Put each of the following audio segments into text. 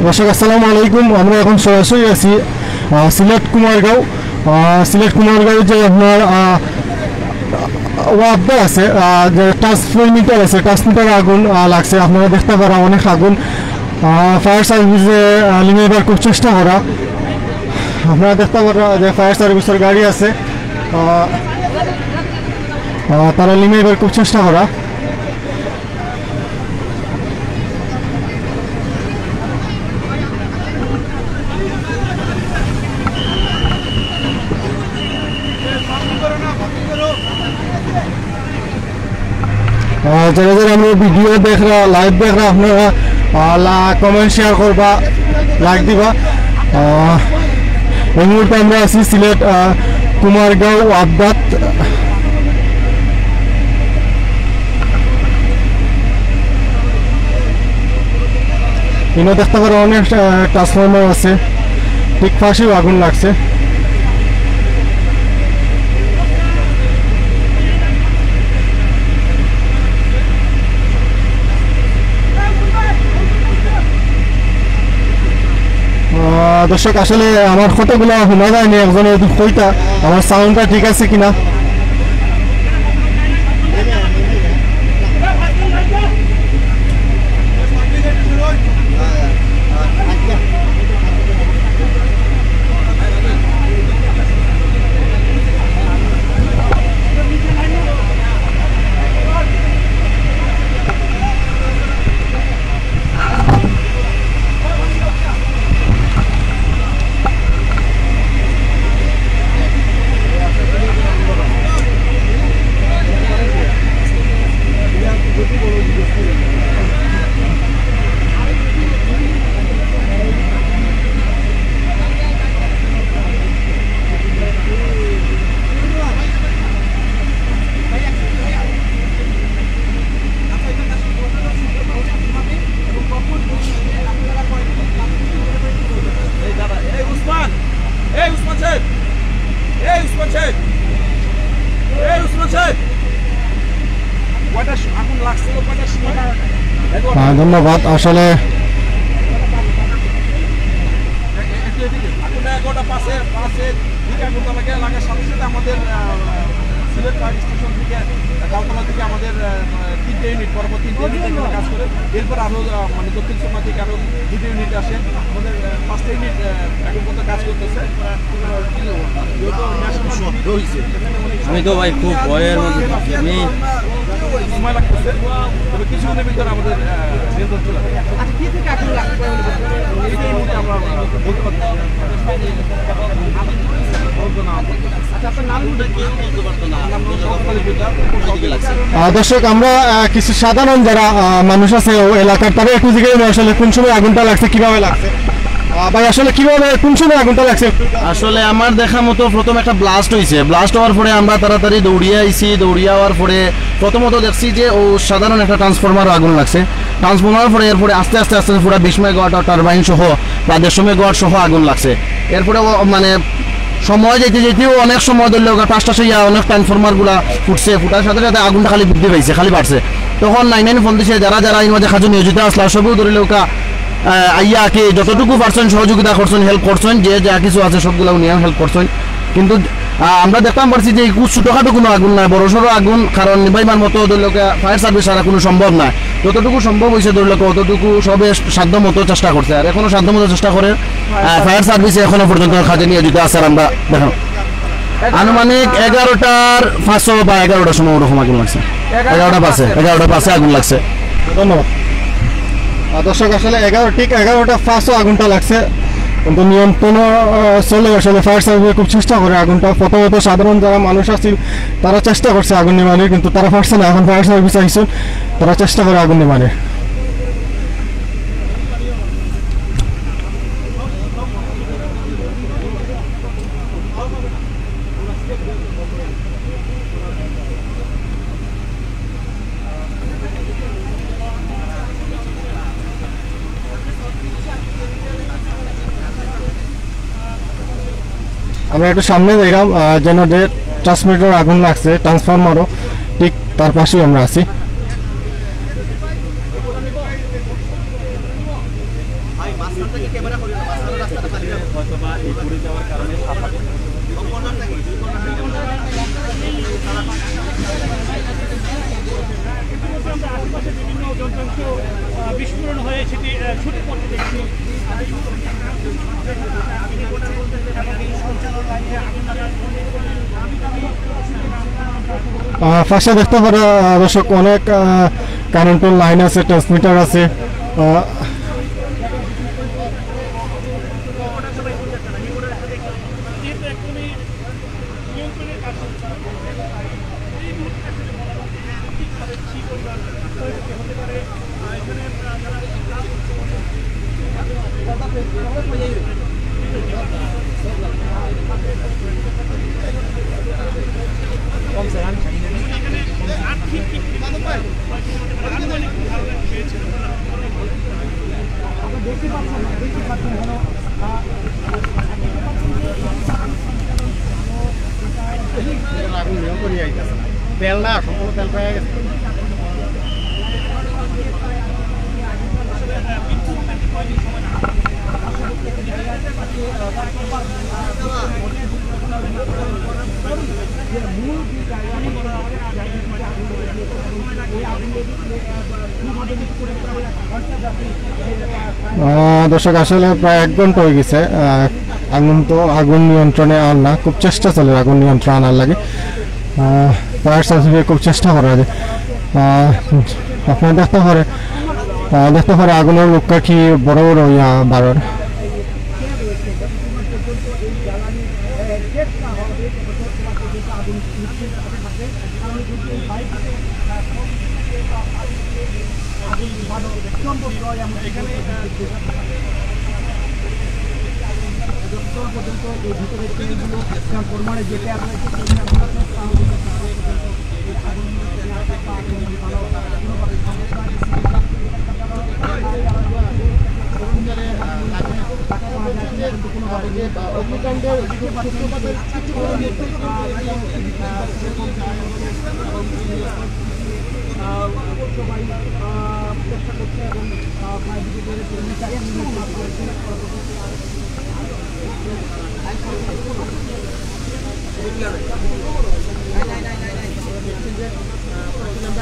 দর্শক আসসালামু আলাইকুম। আমরা এখন সরাসরি আছি সিলেট কুমারগাঁও। সিলেট কুমারগাঁও যে আপনার ওয়াবদা আছে, যে ট্রান্সমিটার আছে, ট্রান্সমিটার আগুন লাগছে। আপনারা দেখতে পারা অনেক আগুন। ফায়ার সার্ভিসে লিমিবার খুব চেষ্টা করা। আপনারা দেখতে পারা যে ফায়ার সার্ভিসের গাড়ি আছে, তারা লিমিবার খুব চেষ্টা করা। যারা যারা আমরা ভিডিও দেখ রা, লাইভ দেখ রা, আপনারা কমেন্ট শেয়ার করবা, লাইক দিবা। এই মুহূর্তে আমরা আছি সিলেট কুমারগাঁও ওয়াবদাত। এনে দেখতে পারো অনেক ট্রান্সফরমার আছে, ঠিক পাশেও আগুন লাগছে। দর্শক আসলে আমার কতগুলো শোনা যায়নি, একজনের কইতা আমার সাউন্ডটা ঠিক আছে কিনা। ধন্যবাদ। আসলে আমাদের সিলেট ফায়ার স্টেশন থেকে কালতলা থেকে আমাদের 3টে ইউনিট, পরপর 3টে ইউনিট কাজ করে। এরপর আরও মানে দক্ষিণ সময় থেকে আরও 2টে ইউনিট আসে। আমাদের 5টে ইউনিট এখন পর্যন্ত কাজ করতেছে। আমি তো ভাই খুব ভয়ের মধ্যে, আমি সময় লাগতেছে, তবে কিছুক্ষণের ভিতরে আমাদের নিয়ন্ত্রণ চলে আসবে। আমরা বলতে পারছি দর্শক, আমরা কিছু সাধারণ যারা মানুষ আছে এলাকার, তারা একটু জিজ্ঞেস আসলে কোন সময় আগুনটা লাগছে, কিভাবে লাগছে। ভাই আসলে কিভাবে কোন সময় আগুনটা লাগছে? আসলে আমার দেখা মতো প্রথম একটা ব্লাস্ট হয়েছে। ব্লাস্ট হওয়ার পরে আমরা তাড়াতাড়ি দৌড়িয়ে আইছি। দৌড়িয়ে হওয়ার পরে প্রথমত দেখছি যে ও সাধারণ একটা ট্রান্সফরমার আগুন লাগছে। ট্রান্সফরমার পরে এরপরে আস্তে আস্তে আস্তে পুরো 20 মেগাওয়াট টারবাইন সহ প্রায় 150 মেগাওয়াট সহ আগুন লাগছে। এরপরে মানে সময় যেতে যেতেও অনেক সময় ধরলে 5টা সেই অনেক ট্রান্সফরমারগুলো ফুটছে। ফুটার সাথে সাথে আগুনটা খালি বৃদ্ধি পাইছে, খালি বাড়ছে। তখন 99 ফোন দিছে, যারা যারা এই মাঝে কাজে নিয়োজিত আসলে সবও ধরিলে ওকা আইয়া কে যতটুকু পারছেন সহযোগিতা করছেন, হেল্প করছেন, যে যা কিছু আছে সবগুলো নিয়ে হেল্প করছেন। কিন্তু আমরা দেখতাম পারছি যে খুব ছোটোখাটো কোনো আগুন নাই, বড় সড়ো আগুন, কারণ নিবাইবার মতো ধরি লোক ফায়ার সার্ভিস আর কোনো সম্ভব না, যতটুকু সম্ভব হয়েছে ধরি লোক অতটুকু সবে সাধ্য মতো চেষ্টা করছে, আর এখনো সাধ্য মতো চেষ্টা করে ফায়ার সার্ভিসে এখনো পর্যন্ত কাজে নিয়োজিত আছে। আর আমরা দেখো আনুমানিক 11:05 বা 11টার সময় ওরকম আগুন লাগছে, 11:05 আগুন লাগছে। ধন্যবাদ। দর্শক আসলে 11:05 আগুনটা লাগছে, কিন্তু নিয়ন্ত্রণ চলে আসলে ফায়ার সার্ভিস খুব চেষ্টা করে আগুনটা। প্রথমত সাধারণ যারা মানুষ আছে তারা চেষ্টা করছে আগুন নিবানোর, কিন্তু তারা পারছে না। এখন ফায়ার সার্ভিস আইসে, তারা চেষ্টা করে আগুন নিবানোর। আমরা একটু সামনে দেখলাম জেনারেটর ট্রান্সমিটার আগুন লাগছে, ট্রান্সফরমারও ঠিক তার পাশেই আমরা আছি। বিস্ফোরণ হয়ে সেটি ছুটে পড়তে দেখছি। পাশে দেখতে পারে দর্শক অনেক কারেন্টের লাইন আছে, ট্রান্সমিটার আছে। তেল না সম্পূর্ণ তেল পেয়ে গেছে। দর্শক আসলে প্রায় 1 ঘন্টা হয়ে গেছে আগুন নিয়ন্ত্রণে আর না, খুব চেষ্টা চলে আগুন নিয়ন্ত্রণ আনার লাগে। ফায়ার সার্ভিসে খুব চেষ্টা করা যায়। আপনারা দেখতে পারে আগুনের লোকটা কি বড় বড় বাড়ার।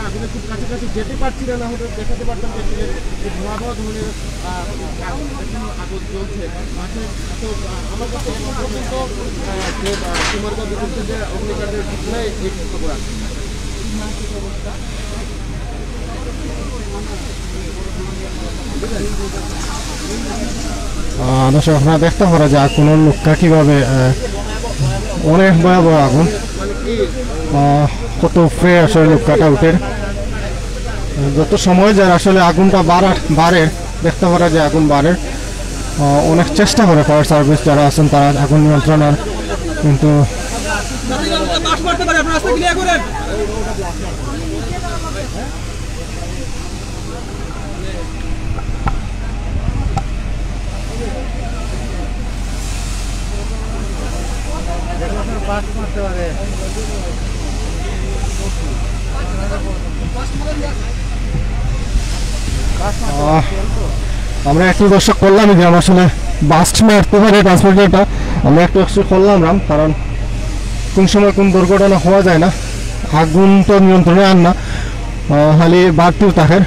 আগুনে খুব কাছাকাছি যেতে পারছি না, হলে দেখাতে পারতাম যে ভয়াবহ ধরনের আগুন চলছে। তো আমার কাছে এখন পর্যন্ত কুমারগঞ্জ বলছে যে অগ্নিকাণ্ডের ঘটনায় এই খবর আছে। দর্শক আপনারা দেখতে পারা যে আগুনের লোকটা কিভাবে অনেক ভয়াবহ আগুন, কত ফ্রে আসলে লোকটা উঠে। যত সময় যায় আসলে আগুনটা বাড়ে, দেখতে পারা যে আগুন বাড়ে। অনেক চেষ্টা করে ফায়ার সার্ভিস যারা আছেন তারা আগুন নিয়ন্ত্রণের, কিন্তু আমরা একটু দর্শক করলাম যে আমরা আসলে বাস্ট মারতে পারে ট্রান্সপোর্টারটা, আমরা একটু করলাম কারণ কোন সময় কোন দুর্ঘটনা হওয়া যায় না, আগুন তো নিয়ন্ত্রণে আন না, খালি বাড়তিও থাকে।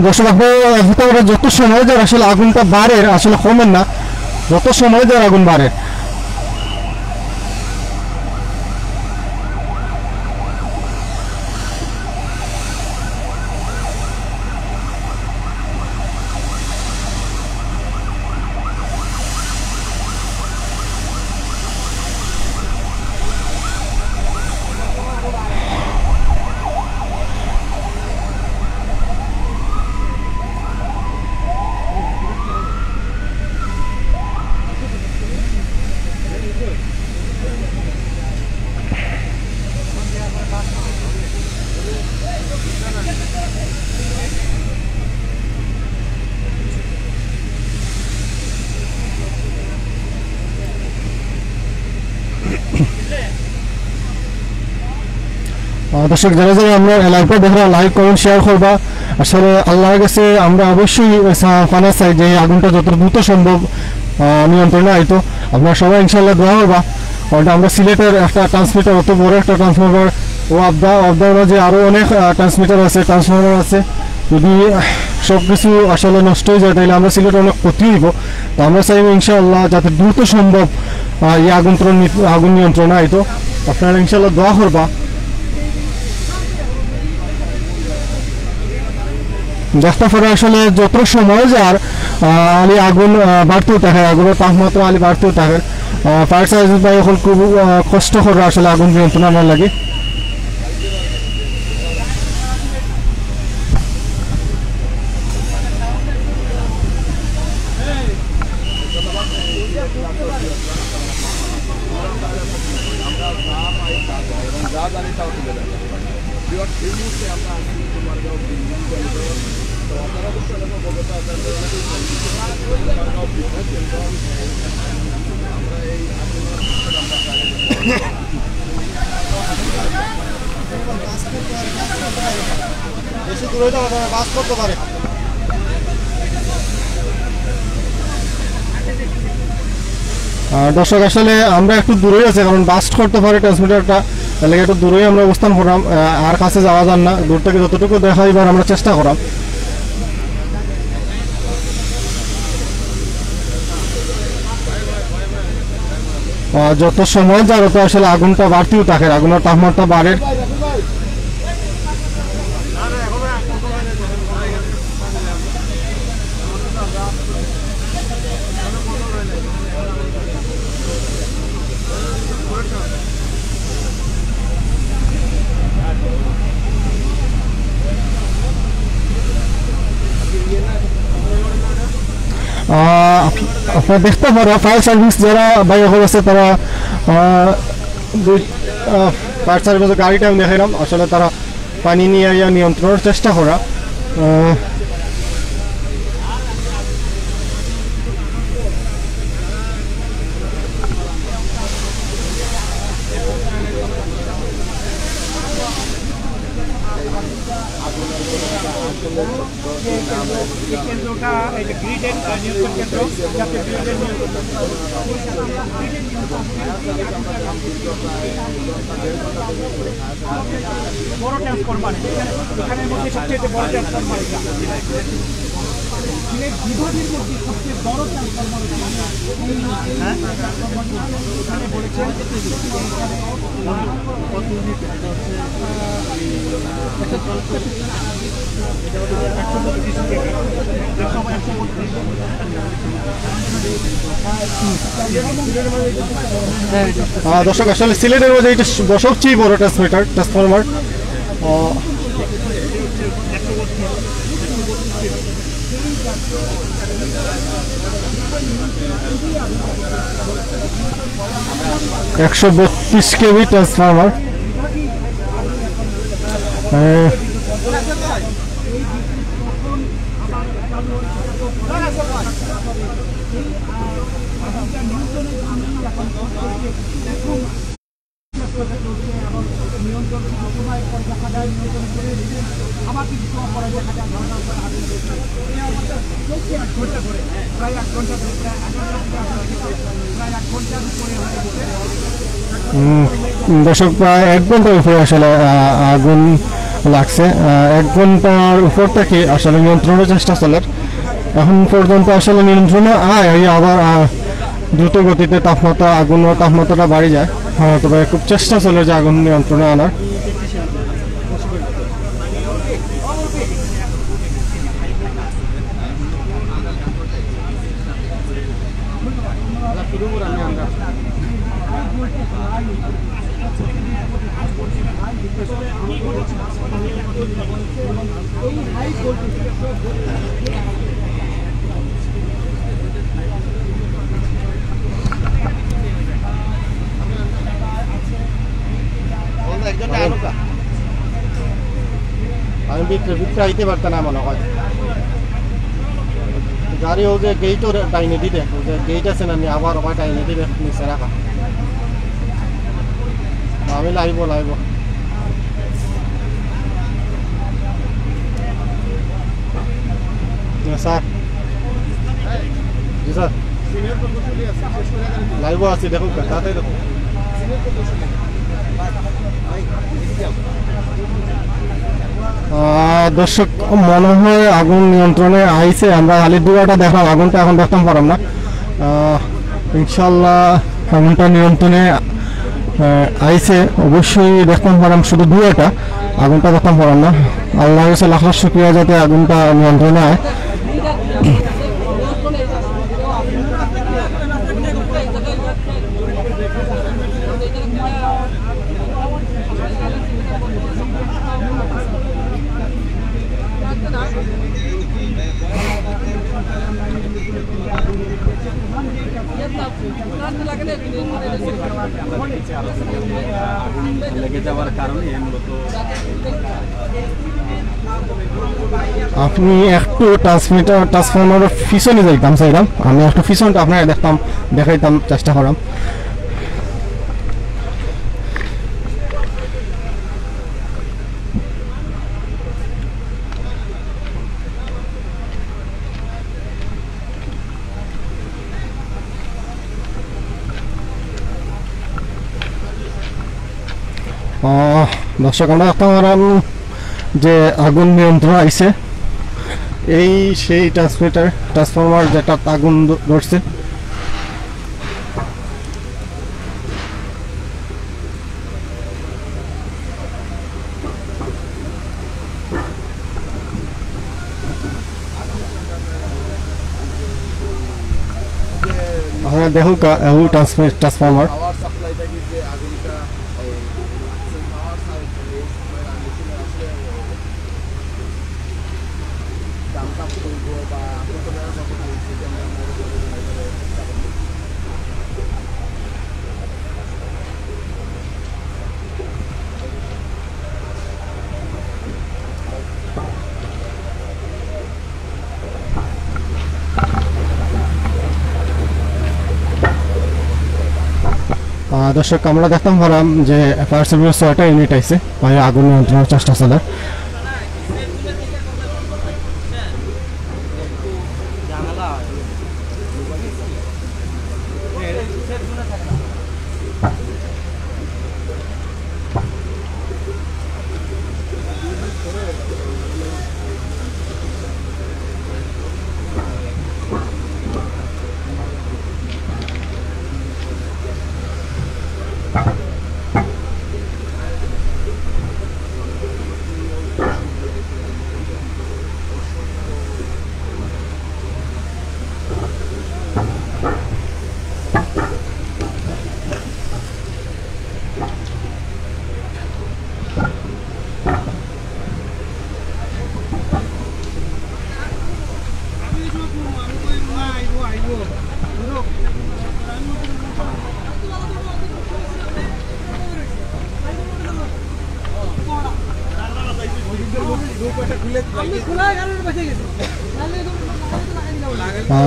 দর্শক আপনারা যত সময় যার আসলে আগুনটা বাড়ে আসলে কমেন না, যত সময় যার আগুন বাড়ে। দর্শক যারা যারা আমরা লাইভটা দেখরা লাইক কমেন্ট শেয়ার করবা। আসলে আল্লাহর কাছে আমরা অবশ্যই ফানা চাই যে আগুনটা যত দ্রুত সম্ভব নিয়ন্ত্রণে আইতো। আপনারা সবাই ইনশাল্লাহ দোয়া করবা। ওটা আমরা সিলেটের একটা ট্রান্সমিটার, অত বড় একটা ট্রান্সফরমার ও আবদার যে আরও অনেক ট্রান্সমিটার আছে, ট্রান্সফরমার আছে, যদি সব কিছু আসলে নষ্ট হয়ে যায় তাহলে আমরা সিলেটে অনেক ক্ষতি হইব। তো আমরা চাইব ইনশাআল্লাহ যাতে দ্রুত সম্ভব এই আগুন নিয়ন্ত্রণে আইতো। আপনারা ইনশাআল্লাহ দোয়া করবা। দেখতে পারে আসলে যত সময় যার আলি আগুন বাড়তেও থাকে, আগুনের তাপমাত্রা আলি বাড়তেও থাকে। ফায়ার সার্ভিস ভাই এখন খুব কষ্ট করে আসলে আগুন নিয়ন্ত্রণ আনার লাগে। বেশি দূরে বাস করতে পারে। দর্শক আসলে আমরা একটু দূরেই আছে, কারণ বাস্ট করতে পারে ট্রান্সমিটারটা, তাহলে একটু দূরেই আমরা অবস্থান করাম, আর কাছে যাওয়া যান না। দূর থেকে যতটুকু দেখা এবার আমরা চেষ্টা করাম। যত সময় যায় তত আসলে আগুনটা বাড়তেও থাকে, আগুনের তাপমাত্রা বাড়ে। আপনারা দেখতে পারো ফায়ার সার্ভিস যারা বাইরে আছে তারা ফায়ার সার্ভিসের গাড়িটা আমি দেখাইলাম, আসলে তারা পানি নিয়ে নিয়ন্ত্রণের চেষ্টা করা। কেন্দ্রটা এই যে গ্রিডের নিয়ন্ত্রণ কেন্দ্র, যাতে গ্রিডের নিয়ন্ত্রণ বড় ট্রান্সফরমার, এখানের মধ্যে সবচেয়ে বড় ট্রান্সফরমার, বিভাগের মধ্যে সবচেয়ে বড় ট্রান্সফরমার এখানে বলেছেন দর্শক আসলে সিলেটের মধ্যে এটা সবচেয়ে বড় ট্রান্সফরমার। একশো 32 কেভি ট্রান্সফরমার। নিয়ন্ত্রণ সময় পর দেখা যায় নিয়ন্ত্রণ করে দিলেন আবার কিছু সময় পরে দেখা যায় ঘন্টা ধরে প্রায় 1 ঘন্টা ধরে প্রায় 1 ঘন্টার উপরে হয়ে গেছে। দর্শক প্রায় 1 ঘন্টার উপরে আসলে আগুন লাগছে। 1 ঘন্টার উপর থেকে আসলে নিয়ন্ত্রণের চেষ্টা চলে, এখন পর্যন্ত আসলে নিয়ন্ত্রণে আবার দ্রুত গতিতে আগুনের তাপমাত্রাটা বাড়ি যায়। তবে খুব চেষ্টা চলে যে আগুন নিয়ন্ত্রণে আনার। আমি ভিতরে আইতে পারতাম না মনে হয়, গাড়ি ও যে গেটও টাইনে দিবে, যে গেট আছে না আবার ওখানে টাইনে দিবে নিচে রাখা। আমি লাইব স্যার। জি স্যার, লাইভ আছি, দেখুন তাতে দেখুন। দর্শক মনে হয় আগুন নিয়ন্ত্রণে আইছে, আমরা খালি দুয়াটা দেখলাম, আগুনটা এখন দেখতাম পারলাম না। ইনশাল্লাহ আগুনটা নিয়ন্ত্রণে আইছে, অবশ্যই দেখতাম পারলাম, শুধু দুয়াটা আগুনটা দেখতাম পারলাম না। আল্লাহ কাছে লাখ লাখ শুকরিয়া যাতে আগুনটা নিয়ন্ত্রণে আয়। লেগে যাওয়ার কারণে মূলত আপনি একটু ট্রান্সফরমারের পিছনে যাইতাম চাইলাম, আমি একটু পিছনটা আপনার দেখাইতাম চেষ্টা করাম। দর্শক আমরা দেখতাম যে আগুন নিয়ন্ত্রণ আইছে, এই সেই ট্রান্সফরমার যেটা আগুন ধরছে। আপনারা দেখুন ট্রান্সফরমার দর্শক আমরা দেখতাম পারলাম যে ফায়ার সার্ভিস 6টা ইউনিট আইছে, আগুন নিয়ন্ত্রণের চেষ্টা চলে।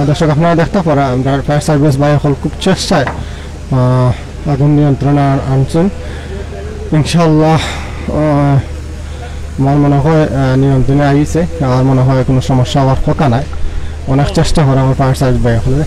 দর্শক আপনারা দেখতে পারা আমরা ফায়ার সার্ভিস ভাই হল খুব চেষ্টায় আগুন নিয়ন্ত্রণে আনছেন ইনশাল্লাহ আমার মনে হয় নিয়ন্ত্রণে আইছে আমার মনে হয় কোনো সমস্যা হওয়ার কথা নাই অনেক চেষ্টা করে আমার ফায়ার সার্ভিস ভাই হলে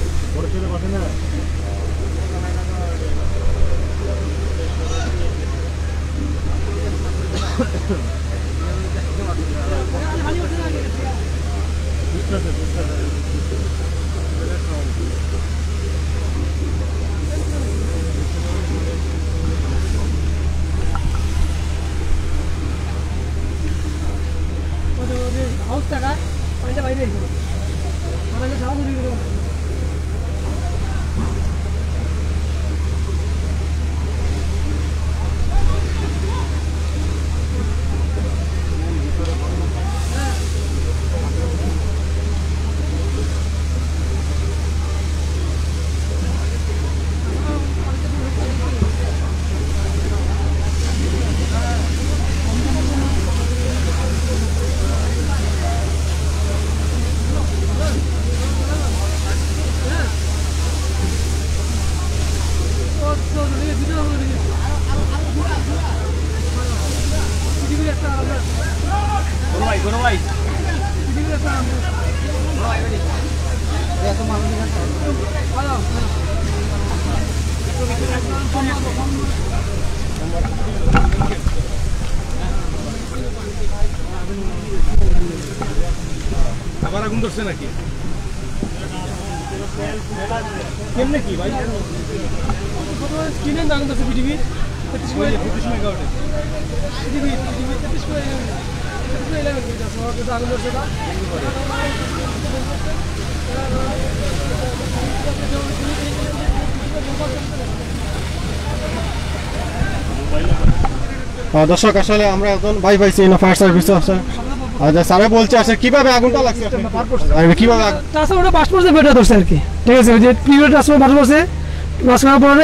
আবার আগুন ধরছে নাকি কেমনে কি ভাই কিনেন আগুন ধরছে পৃথিবী 35 মেগাওয়াটে পৃথিবী 33 করে আগুন ধরছে না দর্শক আসলে আমরা একজন ভাই পাইছি ফায়ার সার্ভিস আছে আচ্ছা স্যারে বলছে আসলে কিভাবে আগুনটা লাগছে কিভাবে ট্রান্সফরমারটা বাস্ট পড়ছে বেটা ধরছে আর কি ঠিক আছে যে প্রিভিয়াস ট্রান্সফরমার বাস্ট পড়ছে বাস্ট করার পরে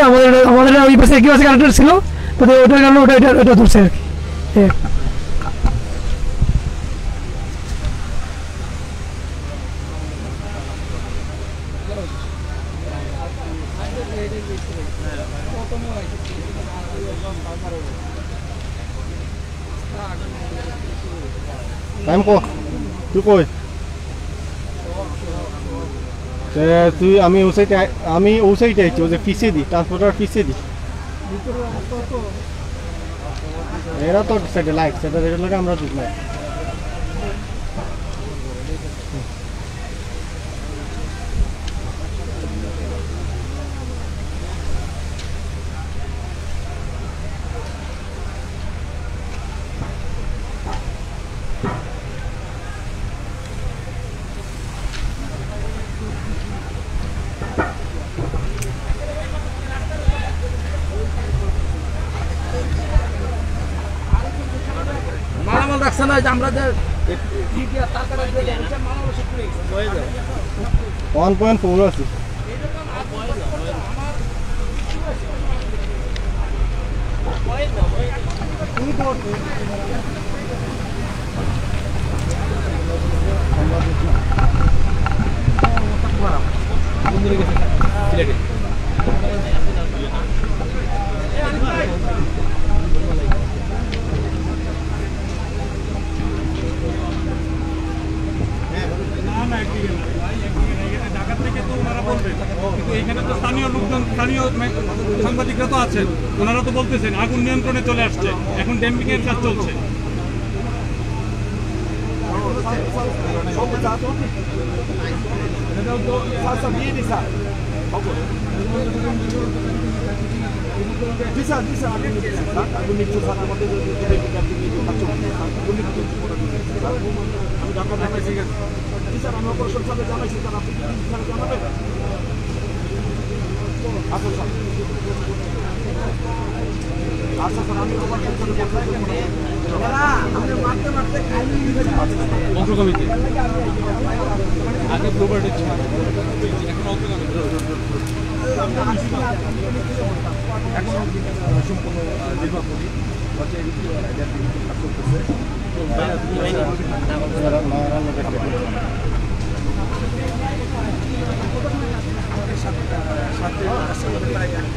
আমাদের ওই পাশে একই পাশে কানেক্টর ছিল তো ওটার কারণে ওটা ধরছে আর কি টাইম কো তুই কই তুই আমি ও সাইডে আইছি ও যে পিছে দি ট্রান্সপোর্টার পিছে দি এরা তো সাইডে লাইক সেটা লাগে আমরা দুধ নাই মালামাল রাখছে না যে আমরা যে 1.4 আছে এখানে তো স্থানীয় লোকজন স্থানীয় সাংবাদিকরা তো আছেন ওনারা তো বলতেছেন আগুন নিয়ন্ত্রণে চলে আসছে এখন ড্যাম্পিং এর কাজ চলছে আমি অপারেশন সাথে জানাইছি তারা আপনি কি জানাবেন আচ্ছা স্যার আমি অগ্রগামীতে আগে প্রপার্টি ছিল এখন অগ্রগামীতে এখন সম্পূর্ণ নির্ভর করি হচ্ছে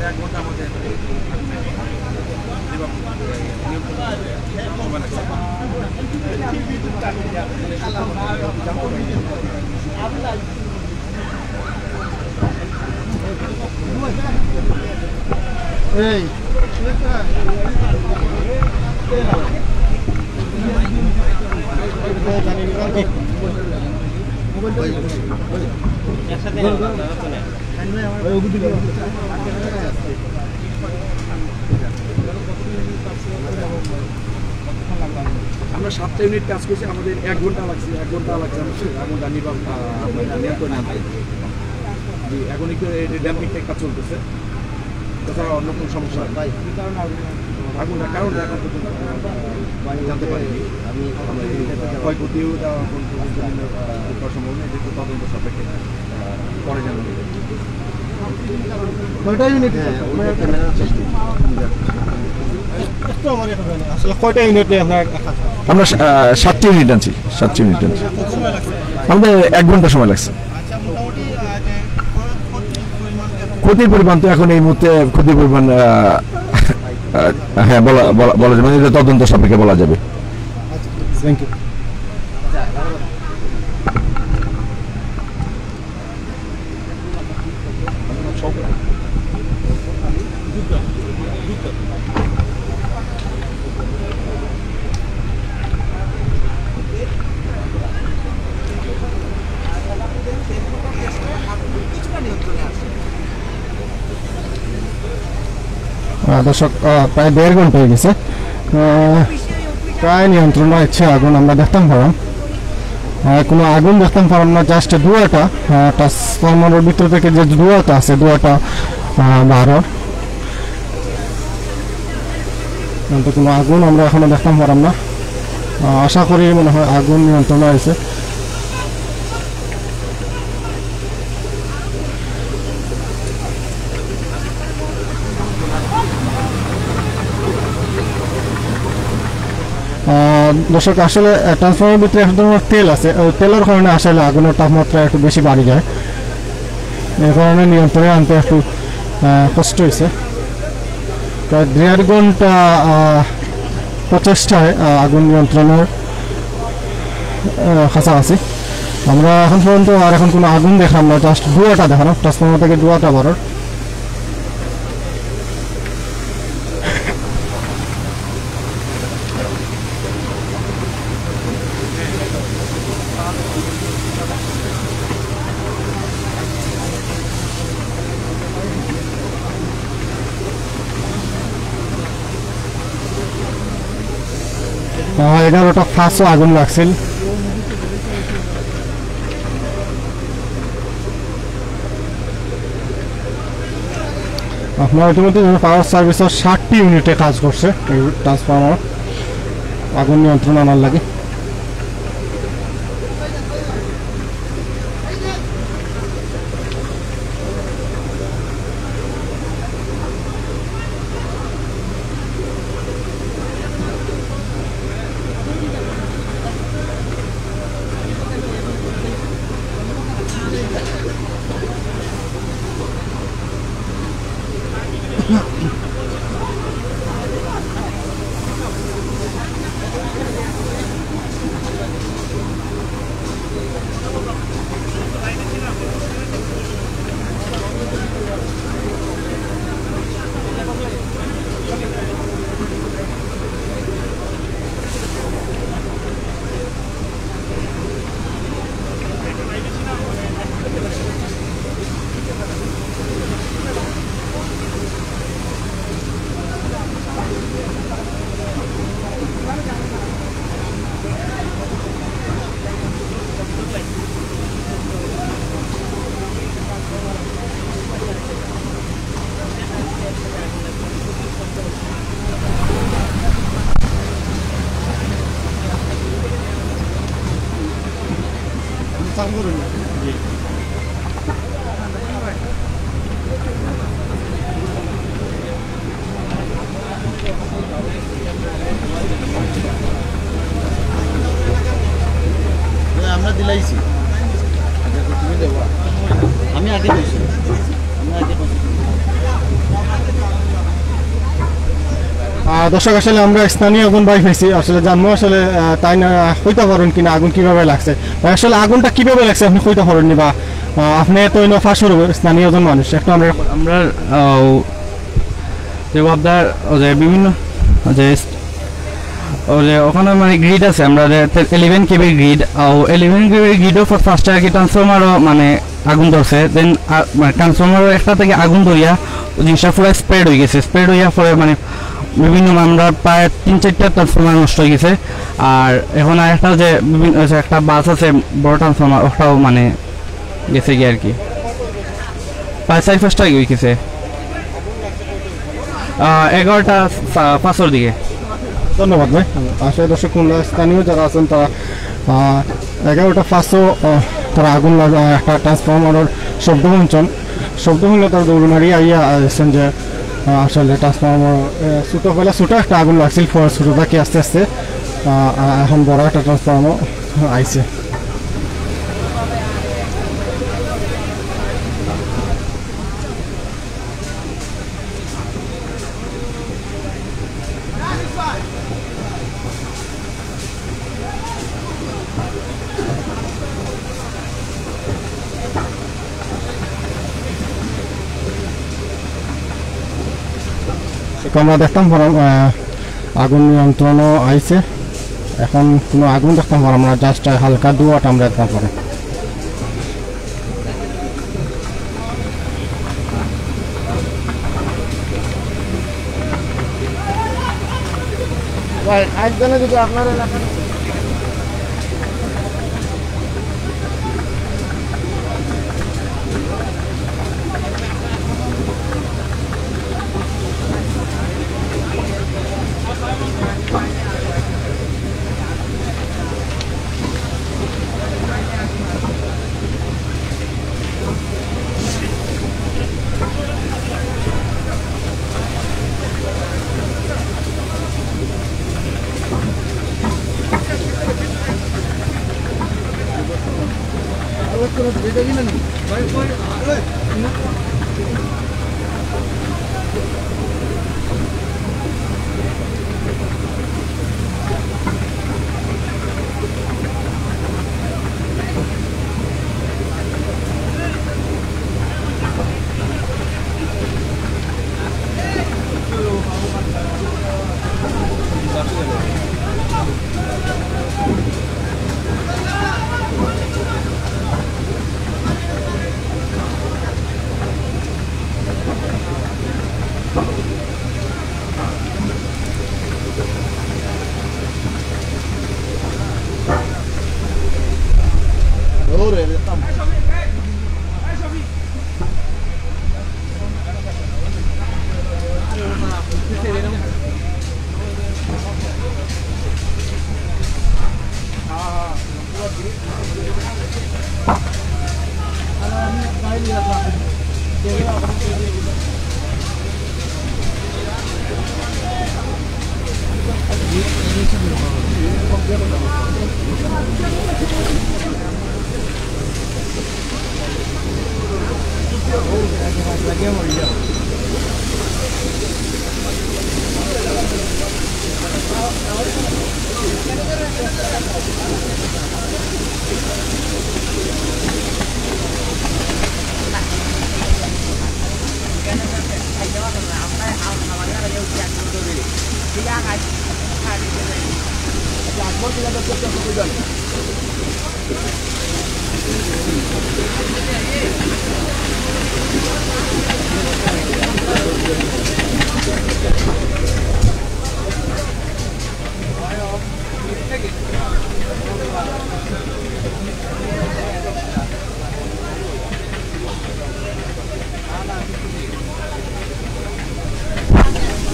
এক ঘন্টা আমাদের আমরা 7টা ইউনিট কাজ করছি, আমাদের 1 ঘন্টা লাগছে আমাদের আগুনটা নিয়ন্ত্রণে আনতে। জি, এখন একটু ড্যাম্পিংটা কাজ চলতেছে, তাছাড়া অন্য কোনো সমস্যা আগুনটার কারণে এখন পর্যন্ত জানতে পারিনি। ক্ষয়ক্ষতিও সম্ভব নেই, যেহেতু তদন্ত সাপেক্ষে পরে জানানো যাবে। কয়টা ইউনিট আসলে কয়টা ইউনিটে আপনার? আমরা 7টি ইউনিট আনছি, 7টি ইউনিট আনছি। আমাদের 1 ঘন্টা সময় লাগছে। ক্ষতির পরিমাণ তো এখন এই মুহূর্তে ক্ষতির পরিমাণ হ্যাঁ বলা যাবে, মানে তদন্ত সাপেক্ষে বলা যাবে। Thank you. দর্শক, প্রায় 1.5 ঘন্টা হয়ে গেছে, প্রায় নিয়ন্ত্রণ হচ্ছে আগুন। আমরা দেখতাম পারাম কোনো আগুন দেখতাম পারাম না, জাস্ট ধোঁয়াটা ট্রান্সফরমারের ভিতর থেকে যে ধোঁয়াটা আছে, ধোঁয়াটা বাড়ার, কিন্তু কোনো আগুন আমরা এখনো দেখতাম পারাম না। আশা করি মনে হয় আগুন নিয়ন্ত্রণ হয়েছে। দর্শক, আসলে ট্রান্সফর্মারের ভিতরে এক ধরনের তেল আছে, ওই তেলের কারণে আসলে আগুনের তাপমাত্রা একটু বেশি বাড়ি যায়, এই কারণে নিয়ন্ত্রণে আনতে একটু কষ্ট হয়েছে। প্রায় 1.5 ঘন্টা প্রচেষ্টায় আগুন নিয়ন্ত্রণের কাছাকাছি। আমরা এখন পর্যন্ত আর এখন কোনো আগুন দেখলাম না, জাস্ট ধোঁয়াটা দেখানো, ট্রান্সফর্মার থেকে ধোঁয়াটা বাড়ার। এগারোটা ফাঁসও আগুন লাগছিল। আপনার ইতিমধ্যে পাওয়ার সার্ভিসের 60টি ইউনিটে কাজ করছে এই ট্রান্সফরমার আগুন নিয়ন্ত্রণ আনার লাগে। দর্শক আসলে আমরা স্থানীয় আগুন বাই পাইছি আসলে জানবো আসলে তাই না হইতে পারেন কিনা আগুন কিভাবে লাগছে ভাই আসলে আগুনটা কিভাবে লাগছে আপনি হইতে পারেননি বা আপনি তো ফাঁসুর স্থানীয় জন মানুষ একটু আমরা যে আপনার যে বিভিন্ন যে ওলে ওখানে মানে গ্রিড আছে আমরা 11 কেবি গ্রিড 11 কেবি গ্রিডও ফার্স্টে আর কি ট্রান্সফরমারও মানে আগুন ধরছে দেন মানে ট্রান্সফরমারও একটা থেকে আগুন ধরিয়া জিনিসটা পুরো স্প্রেড হয়ে গেছে স্প্রেড হইয়া পরে মানে বিভিন্ন আমরা প্রায় 3-4টা ট্রান্সফরমার নষ্ট হয়ে গেছে আর এখন আর একটা যে বিভিন্ন একটা বাস আছে বড় ট্রান্সফরমার ওটাও মানে গেছে গিয়ে আর কি প্রায় 4-5টা হয়ে গেছে 11টা 5-এর দিকে। ধন্যবাদ ভাই আসলে দর্শক স্থানীয় যারা আছেন তারা 11টা 500 তারা আগুন লাগা একটা ট্রান্সফরমারের শব্দ শুনলে তারা দৌড় মারিয়ে আইয়া আসছেন যে আসলে ট্রান্সফরমার ছোটো একটা আগুন লাগছিল ছোটো থাকি আস্তে আস্তে এখন বড় একটা ট্রান্সফরমার আইছে। আমরা দেখতাম আগুন নিয়ন্ত্রণও আইছে এখন কোনো আগুন দেখতাম আমরা জাস্ট হালকা দুয়াটা আমরা দেখতাম পারে একজনে যদি আপনার এলাকার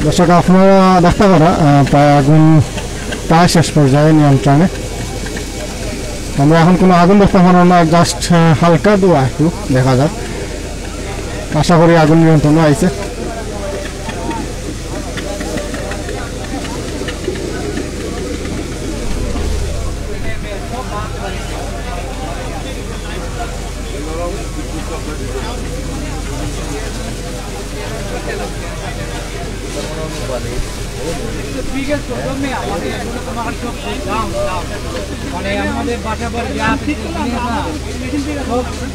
দর্শক আপনারা দেখতে পারা প্রায় আগুন প্রায় শেষ পর্যায়ে নিয়ন্ত্রণে আমরা এখন কোনো আগুন দেখতে পারো না জাস্ট হালকা ধোঁয়া একটু দেখা যাক আশা করি আগুন নিয়ন্ত্রণে আইছে মানে আমাদের বাসা বাড়ি যা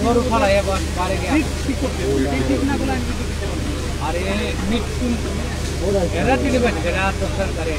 গরু ফলায় বাড়ি আর এরা দিতে পারে এরা তো সরকারে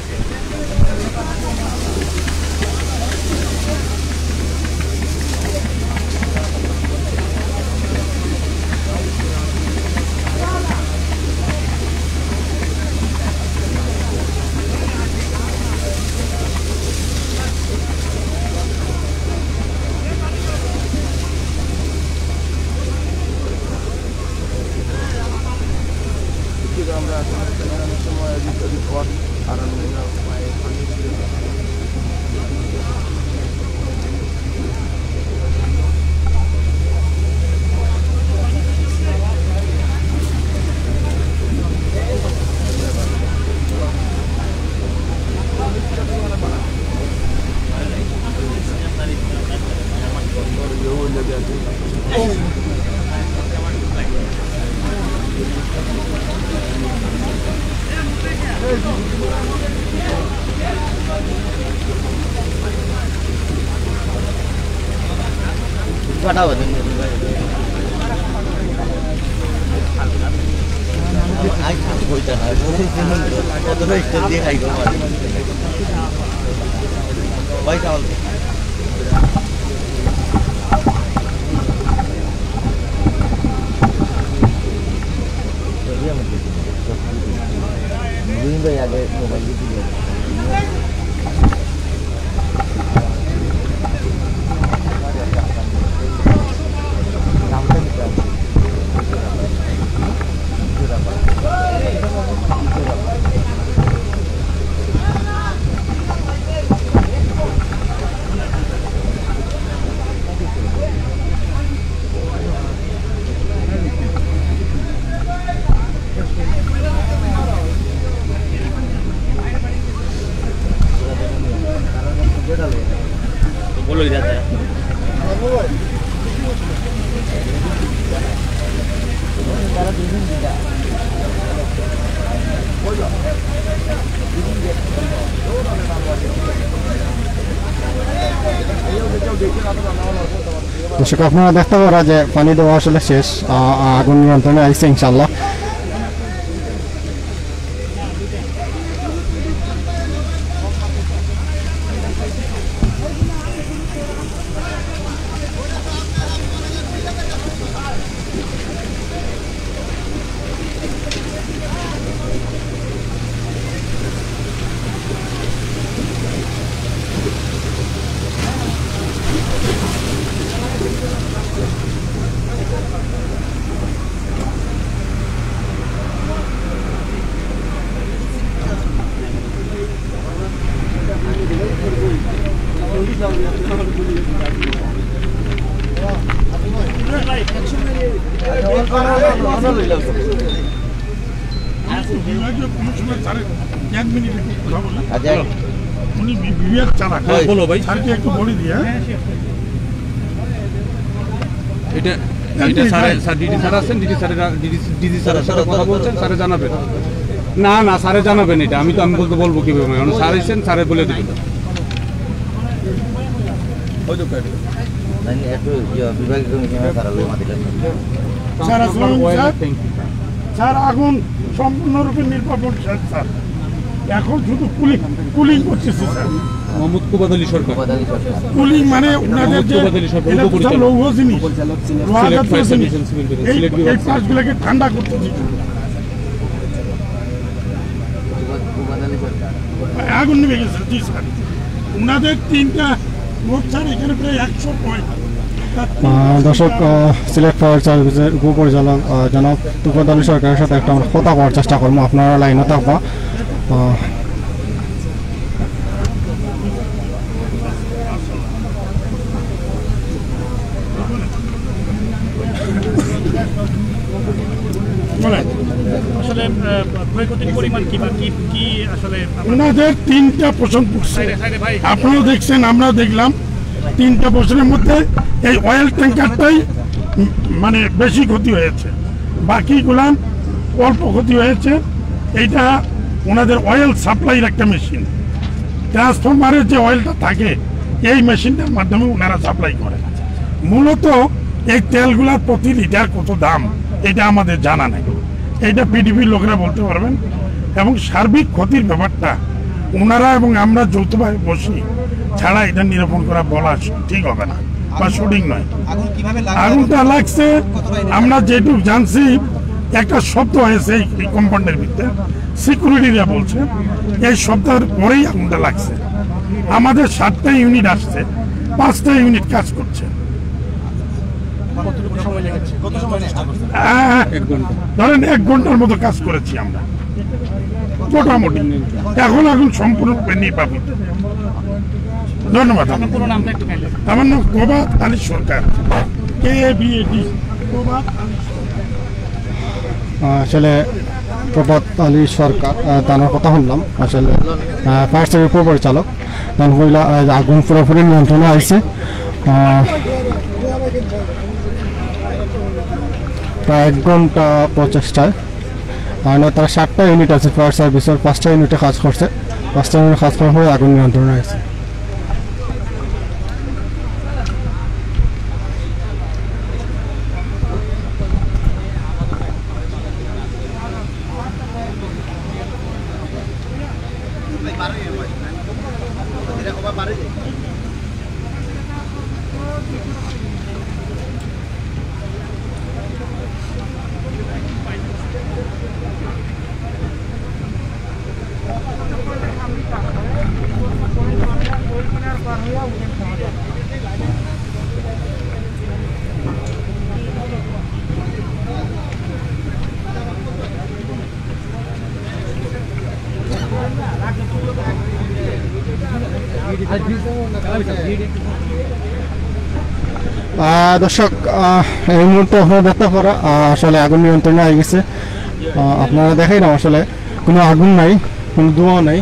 দর্শক আপনারা দেখতে পারা যে পানি দেওয়া আসলে শেষ, আগুন নিয়ন্ত্রণে আসছে ইনশাল্লাহ। বলো ভাই একটু বলে দিয়ে এটা এটা স্যার ডিডি স্যার আছেন, ডিডি স্যারের সাথে কথা বলছেন, স্যারে জানাবেন। না না স্যারে জানাবেন, এটা আমি বলবো কিভাবে, স্যার এসেছেন স্যারে বলে দেবেন। স্যার আগুন সম্পূর্ণরূপে নির্বাপন স্যার, এখন শুধু কুলিং করতেছে স্যার। মোহাম্মদ কুবাদ আলী সরকার কুলিং মানে ওনাদের যে লৌহ জিনিস এই পাঁচগুলোকে ঠান্ডা করতেছে। আগুন নেমে গেছে জি স্যার, ওনাদের 3টা মোট স্যার এখানে প্রায় 100 পয়েন্ট। দর্শক সিলেট ফায়ার সার্ভিসের উপপরিচালক জনাব তুফাত আলী সরকারের সাথে একটা আমরা কথা বলার চেষ্টা করবো, আপনারা লাইনে থাকবা। ওনাদের 3টা পোষণ পড়ছে, আপনারাও দেখছেন আমরাও দেখলাম। 3টা পোষণের মধ্যে এই অয়েল ট্যাঙ্কারটাই মানে বেশি ক্ষতি হয়েছে, বাকিগুলা অল্প ক্ষতি হয়েছে। এইটা ওনাদের অয়েল সাপ্লাইয়ের একটা মেশিন, ট্রান্সফরমারের যে অয়েলটা থাকে এই মেশিনটার মাধ্যমে ওনারা সাপ্লাই করে। মূলত এই তেলগুলার প্রতি লিটার কত দাম এটা আমাদের জানা নেই, এটা পিডিপি লোকেরা বলতে পারবেন। এবং সার্বিক ক্ষতির ব্যাপারটা ওনারা এবং আমরা যৌথভাবে বসি ছাড়া এটা নিরূপণ করা বলা ঠিক হবে না বা সঠিক নয়। আগুনটা লাগছে আমরা যেটুকু জানছি, একটা শব্দ হয়েছে এই কম্পাউন্ডের ভিতরে, সিকিউরিটিরা বলছে এই শব্দের পরেই আগুনটা লাগছে। আমাদের 7টা ইউনিট আসছে, 5টা ইউনিট কাজ করছে। ধরেন 1 ঘন্টার মতো কাজ করেছি আমরা মোটামুটি। এখন আগুন সম্পূর্ণ নির্বাপিত। ধন্যবাদ। আমার নাম প্রভাত আলী সরকার, KABAD। আসলে প্রভাত আলী সরকার তার কথা শুনলাম, আসলে ফায়ার সার্ভিস উপপরিচালক। তখন কইলা আগুন পুরোপুরি নিয়ন্ত্রণে আসছে, প্রায় 1 ঘন্টা প্রচেষ্টায়। আর তারা 7টা ইউনিট আছে ফায়ার সার্ভিসের, 5টা ইউনিটে কাজ করছে, 5টা ইউনিট কাজ করার পরে আগুন নিয়ন্ত্রণে আসছে। দর্শক, এই মুহূর্তে আপনারা দেখতে পারা আসলে আগুন নিয়ন্ত্রণে হয়ে গেছে। আপনারা দেখাই না, আসলে কোনো আগুন নাই, কোনো ধোঁয়া নাই।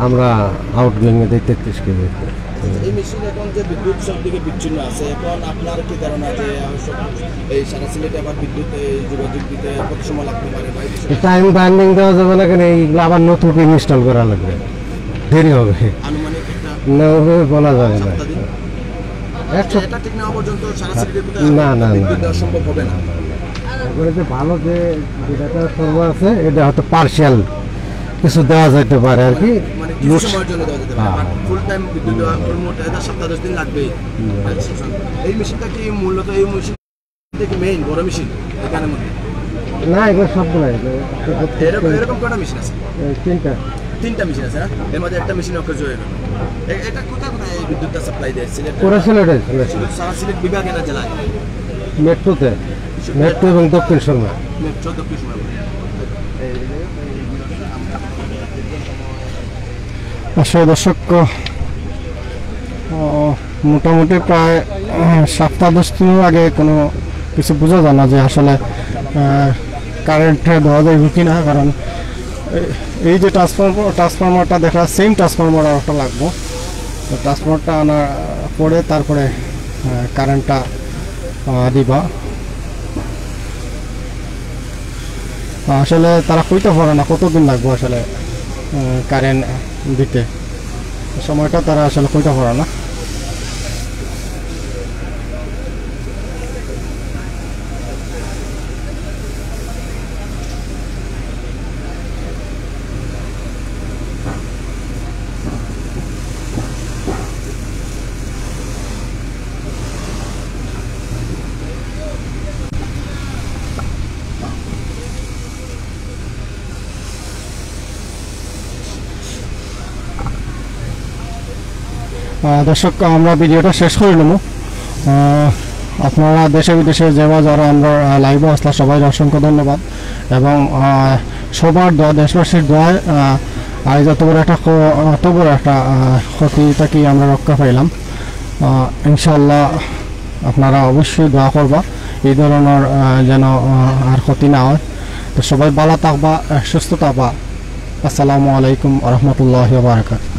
আমরা আউটগোয়িং 33 কেবি। এই মেশিন এখন যে বিদ্যুৎ সব দিকে বিচ্ছিন্ন আছে, এখন আপনার কি ধারণা যে এই সারা সিলেটে আবার বিদ্যুৎ যোগাযোগ দিতে কত সময় লাগতে পারে? টাইম বাইন্ডিং দেওয়া যাবে না, কেন এইগুলো আবার নতুন ইনস্টল করা লাগবে, দেরি হবে, আনুমানিক না বলা যাবে না। এটা ঠিক না পর্যন্ত সারা সিলেটে না না বিদ্যুৎ দেওয়া সম্ভব হবে না। যে ভালো যে যেটা সর্ব আছে এটা হয়তো পার্সিয়াল কিছু দেওয়া যেতে পারে আর কি, মানে কিছু সময়ের জন্য দেওয়া যেতে পারে, ফুল টাইম বিদ্যুৎ দেওয়া মোটে 7-10 দিন লাগবে। এই মেশিনটা কি মূলত এই মেশিন থেকে মেইন বড় মেশিন এখানে মধ্যে না, এগুলো সবগুলো এরকম কটা মেশিন আছে? 3টা মেশিন আছে না? এর মধ্যে একটা মেশিন অকেজ হয়ে গেল। এটা কোথায় কোথায় এই বিদ্যুৎটা সাপ্লাই দেয়? সিলেটে সারা সিলেট বিভাগের জেলায় মেট্রোতে, মেট্রো এবং দক্ষিণ শর্মা। মেট্রো দক্ষিণ শর্মা। আসলে দর্শক, মোটামুটি প্রায় 7-10 দিনের আগে কোনো কিছু বোঝা যায় না যে আসলে কারেন্ট দেওয়া যায় কি না, কারণ এই যে ট্রান্সফরমারটা দেখা সেম ট্রান্সফরমার আর একটা লাগবো। ট্রান্সফরমারটা আনার পরে তারপরে কারেন্টটা দিবা। আসলে তারা কইতে পারে না কতদিন লাগবো আসলে কারেন্ট দিতে, সময়টা তারা আসলে কইতে পারে না। দর্শক আমরা ভিডিওটা শেষ করে নেব। আপনারা দেশে বিদেশে যারা আমরা লাইভে আসলে সবাই অসংখ্য ধন্যবাদ এবং সবার দোয়া, দেশবাসীর দোয়ায় আজ এত বড় একটা ক্ষতি থেকে আমরা রক্ষা পাইলাম। ইনশাল্লাহ আপনারা অবশ্যই দোয়া করবা এই ধরনের যেন আর ক্ষতি না হয়। তো সবাই ভালো থাকবা, সুস্থ থাকবা। আসসালামু আলাইকুম ওয়া রাহমাতুল্লাহি ওয়া বারাকাতুহু।